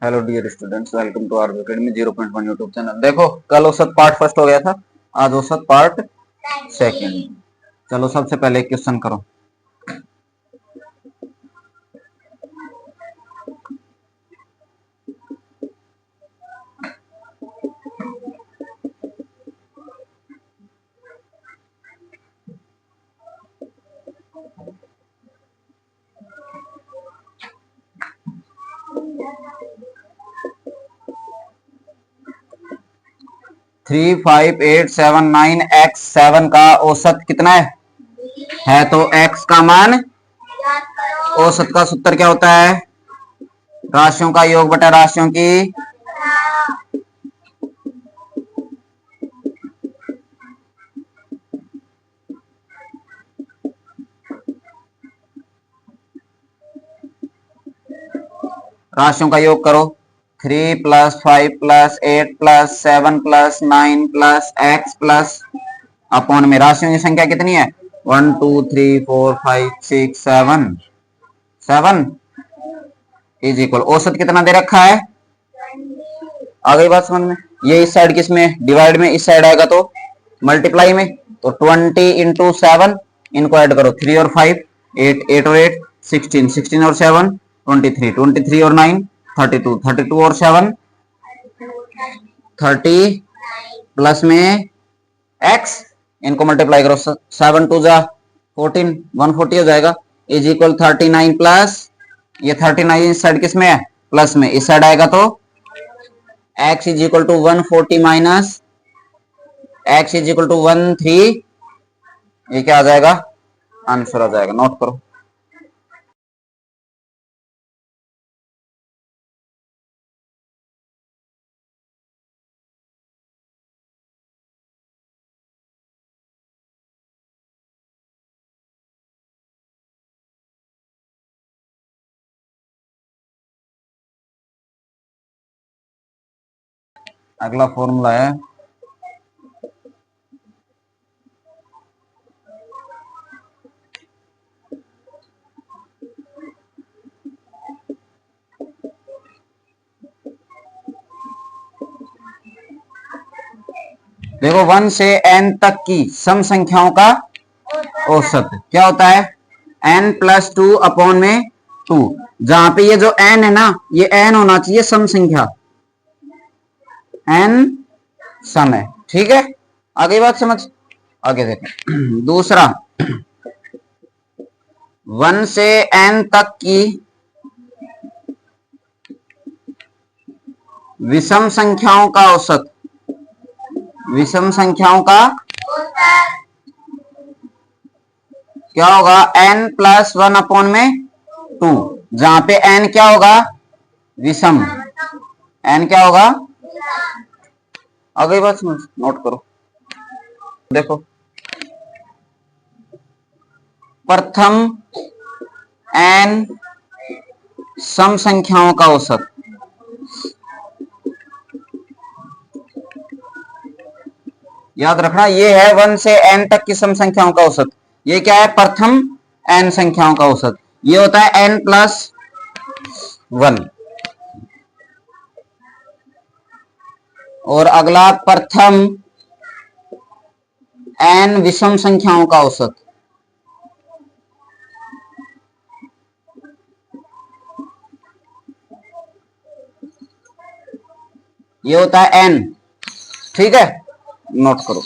Hello dear students, welcome to R academy 0.1 YouTube channel. देखो, कल औसत पार्ट फर्स्ट हो गया था, आज औसत पार्ट सेकंड। चलो सबसे पहले क्वेश्चन करो। Three five eight seven nine x seven का औसत कितना है तो एक्स का मान, औसत का सूत्र क्या होता है? राशियों का योग बटा राशियों की राशियों का योग करो। 3 plus 5 plus 8 plus 7 plus 9 plus x plus upon में राशियों की संख्या कितनी है? 1 2 3 4 5 6 7 7 इज इक्वल औसत कितना दे रखा है? आ गई बात समझ में? ये इस साइड किसमें डिवाइड में, इस साइड आएगा तो मल्टीप्लाई में, तो 20 इंटू 7, इनको ऐड करो 3 और 5 8 8 और 8 16 16 और 7 23 23 और 9 32 32 और 7 30 प्लस में x, इनको मल्टीप्लाई करो 7 टू जा 14 140 हो जाएगा इज इक्वल 39 प्लस ये 39 इस साइड किसमें है? प्लस में, इस साइड आएगा तो x is equal to 140 minus x is equal to 13, ये क्या आ जाएगा? आंसर आ जाएगा। नोट करो। अगला फॉर्मूला है देखो 1 से n तक की सम संख्याओं का औसत क्या होता है? n प्लस 2 अपॉन में 2। जहां पे ये जो n है ना, ये n होना चाहिए सम संख्या, n सम है। ठीक है, आगे बात समझ। आगे देखो दूसरा 1 से n तक की विषम संख्याओं का औसत, विषम संख्याओं का क्या होगा? n प्लस 1 अपॉन में 2। जहां पे n क्या होगा? विषम। n क्या होगा? आगे बात समझ, नोट करो। देखो प्रथम n सम संख्याओं का औसत, याद रखना ये है 1 से n तक की सम संख्याओं का औसत। ये क्या है? प्रथम n संख्याओं का औसत। ये होता है n प्लस 1। और अगला प्रथम n विषम संख्याओं का औसत, ये होता है n। ठीक है, नोट करो।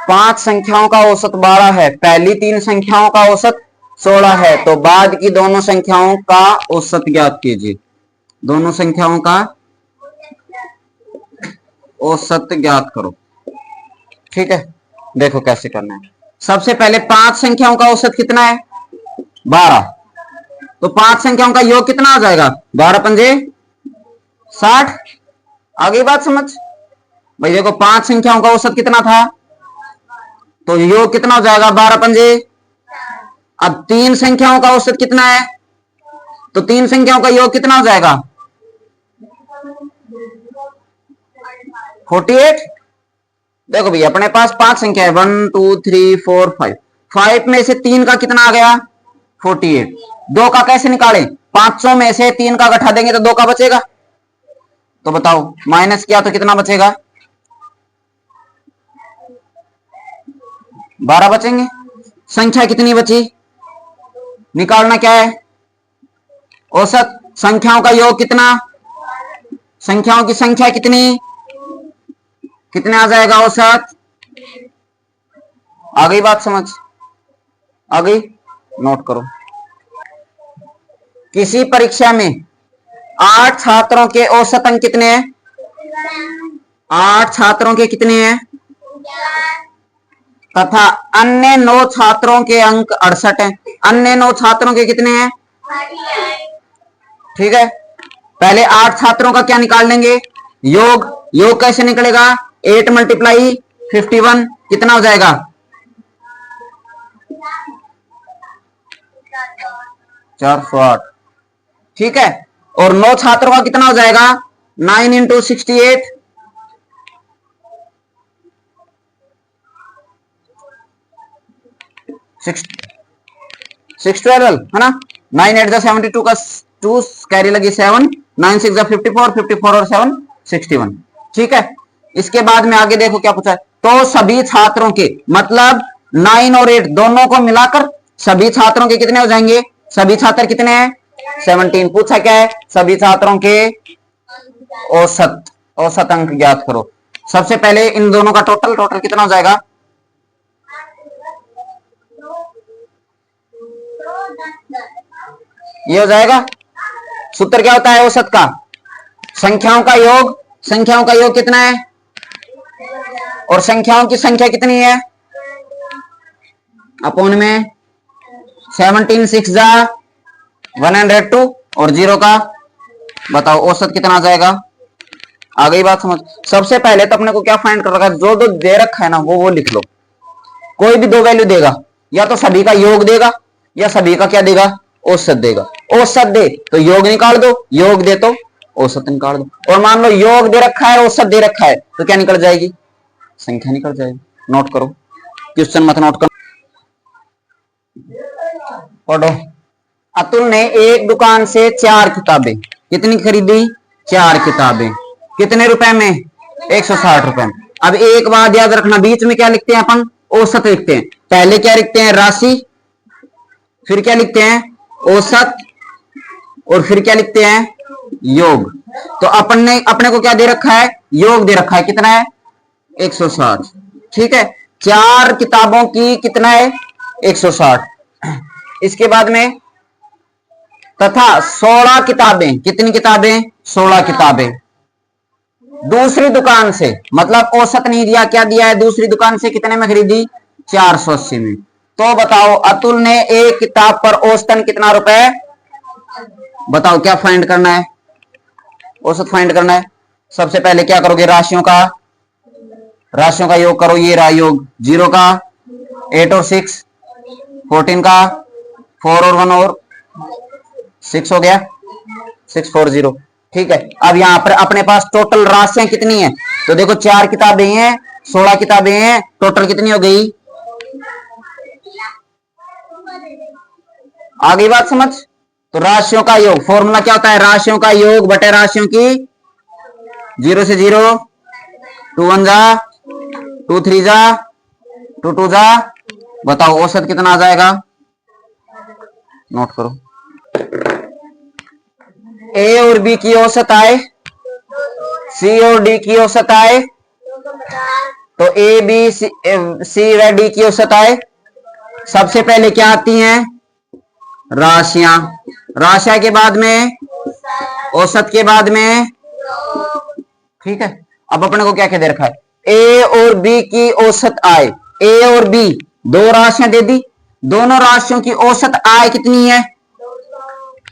पांच संख्याओं का औसत 12 है, पहली तीन संख्याओं का औसत 16 है, तो बाद की दोनों संख्याओं का औसत ज्ञात कीजिए। दोनों संख्याओं का औसत ज्ञात करो। ठीक है, देखो कैसे करना है। सबसे पहले पांच संख्याओं का औसत कितना है? 12। तो 5 संख्याओं का योग कितना हो जाएगा? 12 पंजे 60। आगे बात समझ भाई। देखो 5 संख्याओं का औसत कितना था, तो योग कितना हो जाएगा? 12 पंजे। अब 3 संख्याओं का औसत कितना है, तो 3 संख्याओं का योग कितना हो जाएगा? 48। देखो भैया अपने पास 5 संख्या है, 1 2 3 4 5। 5 में से 3 का कितना आ गया? 48। 2 का कैसे निकालें? 500 में से 3 का घटा देंगे तो 2 का बचेगा। तो बताओ माइनस किया तो कितना बचेगा? 12 बचेंगे। संख्या कितनी बची? निकालना क्या है? औसत। संख्याओं का योग कितना? संख्याओं की संख्या कितनी? कितने आ जाएगा औसत? आ गई बात समझ? आ गई? नोट करो। किसी परीक्षा में 8 छात्रों के औसत अंक कितने हैं? 8 छात्रों के कितने हैं? तथा अन्य 9 छात्रों के अंक 68 हैं। अन्य 9 छात्रों के कितने हैं? ठीक है, पहले 8 छात्रों का क्या निकाल लेंगे? योग। योग कैसे निकलेगा? 8 मल्टीप्लाई 51 कितना हो जाएगा? 408। ठीक है, और 9 छात्रों का कितना हो जाएगा? 9 इंटू 68 612 है ना। 9 8 72 का 2 कैरी लगी 7, 9 6 54, 54 और 7 61। ठीक है, इसके बाद में आगे देखो क्या पूछा है। तो सभी छात्रों के मतलब 9 और 8 दोनों को मिलाकर सभी छात्रों के कितने हो जाएंगे? सभी छात्र कितने हैं? 17। पूछा क्या है? सभी छात्रों के औसत अंक ज्ञात करो। सबसे पहले इन दोनों का टोटल कितना हो जाएगा? ये हो जाएगा। सूत्र क्या होता है औसत का? संख्याओं का योग। संख्याओं का योग कितना है? और संख्याओं की संख्या कितनी है? अपोन में 17 6 जा 102 और 0 का बताओ औसत कितना आ जाएगा? आ गई बात समझ? सबसे पहले तो अपने को क्या फाइंड कर रखा है? जो दे रखा है ना वो लिख लो। कोई भी 2 वैल्यू देगा, या तो सभी का योग देगा या सभी का क्या देगा? औसत देगा। औसत दे तो योग निकाल दो, योग दे तो औसत निकाल दो। और मान लो योग दे रखा है औसत दे रखा है तो क्या निकल जाएगी? संख्या निकल जाएगी। नोट करो, क्वेश्चन मत नोट करो, पढ़ो। अतुल ने एक दुकान से 4 किताबें कितनी खरीदी? 4 किताबें। कितने रुपए में? 160 रुपए में। अब एक बात याद रखना, बीच में क्या लिखते हैं अपन? औसत लिखते हैं। पहले क्या लिखते हैं? राशि, फिर क्या लिखते हैं? औसत, और फिर क्या लिखते हैं? योग। तो अपन ने अपने को क्या दे रखा है? योग दे रखा है। कितना है? 160। ठीक है, 4 किताबों की कितना है? 160। इसके बाद में तथा 16 किताबें। कितनी किताबें? 16 किताबें दूसरी दुकान से, मतलब औसत नहीं दिया, क्या दिया है? दूसरी दुकान से कितने में खरीदी? 480 में। तो बताओ अतुल ने एक किताब पर औसतन कितना रुपए? बताओ क्या फाइंड करना है? औसत फाइंड करना है। सबसे पहले क्या करोगे? राशियों का योग करो। ये रहा योग। 0 का 8 और 6, 14 का 4 और 1 और 6 हो गया 640। ठीक है, अब यहां पर अपने पास टोटल राशियां कितनी है? तो देखो 4 किताबें हैं, 16 किताबें हैं, टोटल कितनी हो गई? आ गई बात समझ? तो राशियों का योग फॉर्मूला क्या होता है? राशियों का योग बटे राशियों की 0 से 0, 2 1 जा, 2 3 जा, 2 2 जा। बताओ औसत कितना आ जाएगा? नोट करो। ए और बी की औसत आए, सी और डी की औसत आए, तो ए बी सी व डी की औसत आए। सबसे पहले क्या आती हैं? राशियां। राशियां के बाद में औसत के बाद में। ठीक है, अब अपने को क्या दे रखा है? ए और बी की औसत आए। ए और बी 2 राशियां दे दी, दोनों राशियों की औसत आय कितनी है?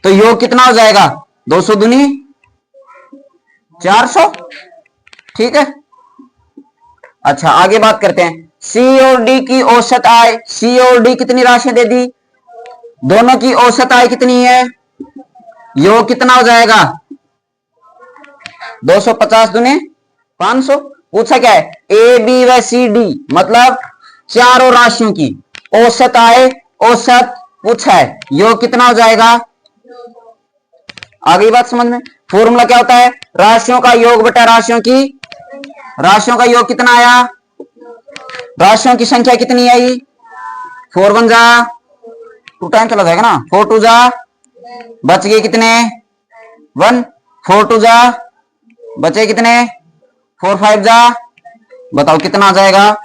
तो योग कितना हो जाएगा? 200 दूनी 400। ठीक है, अच्छा आगे बात करते हैं। सी और डी की औसत आय, सी और डी कितनी राशि दे दी? दोनों की औसत आय कितनी है? योग कितना हो जाएगा? 250 दूनी 500। पूछा क्या है? ए बी व सी डी मतलब चारों राशियों की औसत आय, औसत पूछा है, योग कितना हो जाएगा? आ गई बात समझ में? फॉर्मूला क्या होता है? राशियों का योग बटा राशियों की, राशियों का योग कितना आया? राशियों की संख्या कितनी आई? 4 1 जा 2 टाइम चला जाएगा ना, 4 2 जा बच गए कितने? 1, 4 2 जा बचे कितने? 4 5 जा, बताओ कितना आ जाएगा?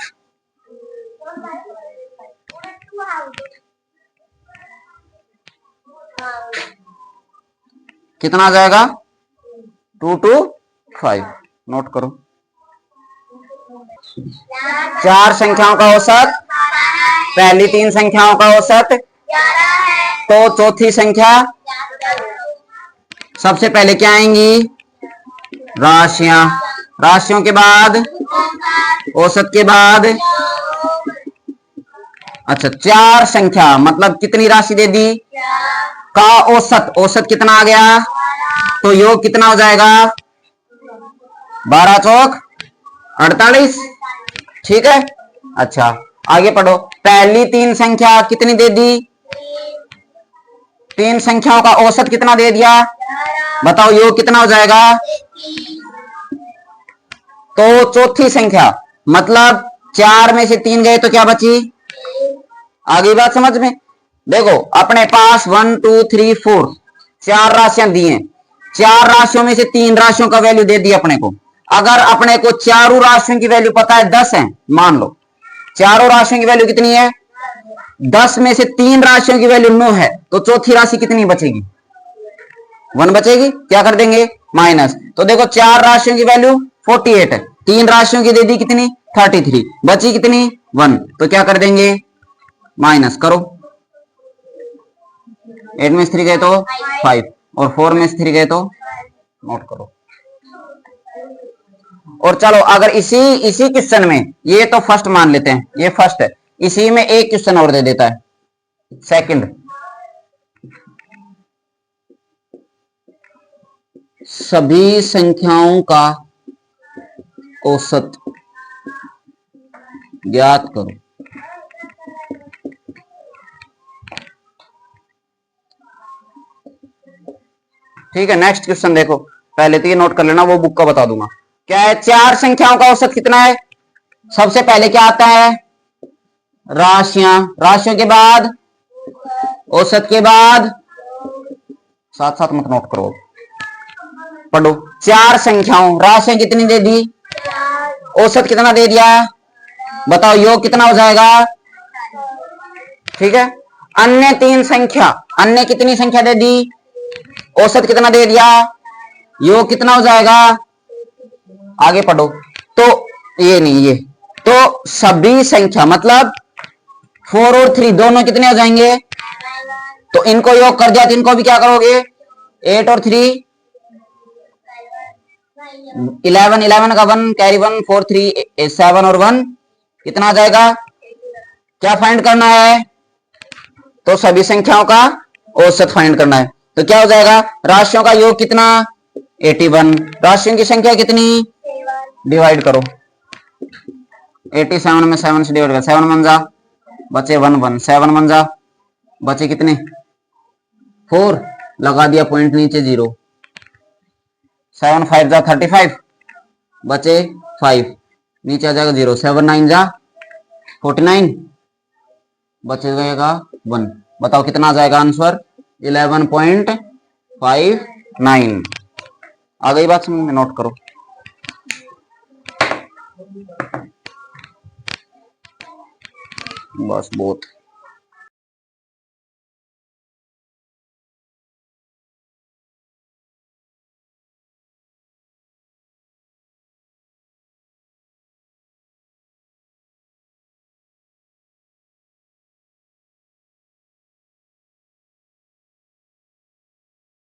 कितना आ जाएगा? 2 2 5। नोट करो। चार संख्याओं का औसत, पहली तीन संख्याओं का औसत, तो चौथी संख्या सबसे पहले क्या आएंगी? राशियां, राशियों के बाद औसत के बाद, अच्छा चार संख्या मतलब कितनी राशि दे दी? का औसत, औसत कितना आ गया? तो योग कितना हो जाएगा? 12 चौक 48। ठीक है, अच्छा आगे पढ़ो। पहली तीन संख्या कितनी दे दी? तीन संख्याओं का औसत कितना दे दिया? बताओ योग कितना हो जाएगा? तो चौथी संख्या मतलब 4 में से 3 गए तो क्या बची? आगे बात समझ में? देखो अपने पास 1 2 3 4 चार राशियां दी हैं, चार राशियों में से 3 राशियों का वैल्यू दे दिया अपने को। अगर अपने को चारों राशियों की वैल्यू पता है 10 है, मान लो चारों राशियों की वैल्यू कितनी है? 10 में से 3 राशियों की वैल्यू 9 है, तो चौथी राशि कितनी बचेगी? 1 बचेगी। क्या कर देंगे? माइनस। तो देखो चार राशियों की वैल्यू 48 है, 3 राशियों की दे दी कितनी? 33, बची कितनी? 1। तो क्या कर देंगे? माइनस करो। 8 में 3 गए तो 5 और 4 में 3 गए तो नोट करो। और चलो अगर इसी क्वेश्चन में, ये तो फर्स्ट मान लेते हैं, ये फर्स्ट है, इसी में एक क्वेश्चन और दे देता है, सेकंड। सभी संख्याओं का औसत ज्ञात करो। ठीक है, नेक्स्ट क्वेश्चन देखो, पहले तो ये नोट कर लेना, वो बुक का बता दूंगा। क्या है? चार संख्याओं का औसत कितना है? सबसे पहले क्या आता है? राशियां, राशियों के बाद औसत के बाद, साथ साथ मत नोट करो, पढ़ो। चार संख्याओं, राशियां कितनी दे दी? औसत कितना दे दिया? बताओ योग कितना हो जाएगा? ठीक है, अन्य तीन संख्या, अन्य कितनी संख्या दे दी? औसत कितना दे दिया? योग कितना हो जाएगा? आगे पढ़ो। तो ये नहीं, ये तो सभी संख्या मतलब 4 और 3 दोनों कितने हो जाएंगे? तो इनको योग कर दिया तो इनको भी क्या करोगे? 8 और 3 11, 11 का 1 कैरी 1, 4 3 7 और 1 कितना आ जाएगा? क्या फाइंड करना है? तो सभी संख्याओं का औसत फाइंड करना है। तो क्या हो जाएगा? राशियों का योग कितना? 81। राशियों की संख्या कितनी? डिवाइड करो। 87 में 7 से डिवाइड कर, 7 1 जा बचे 1 1, 7 1 जा बचे कितने? 4, लगा दिया पॉइंट नीचे 0। 7 5 जा 35 बचे 5, नीचे आ जाएगा 0। 7 9 जा 49 बचेगा 1। बताओ कितना आ जाएगा आंसर? 11.59। आ गई बात समझ में? नोट करो। बस बहुत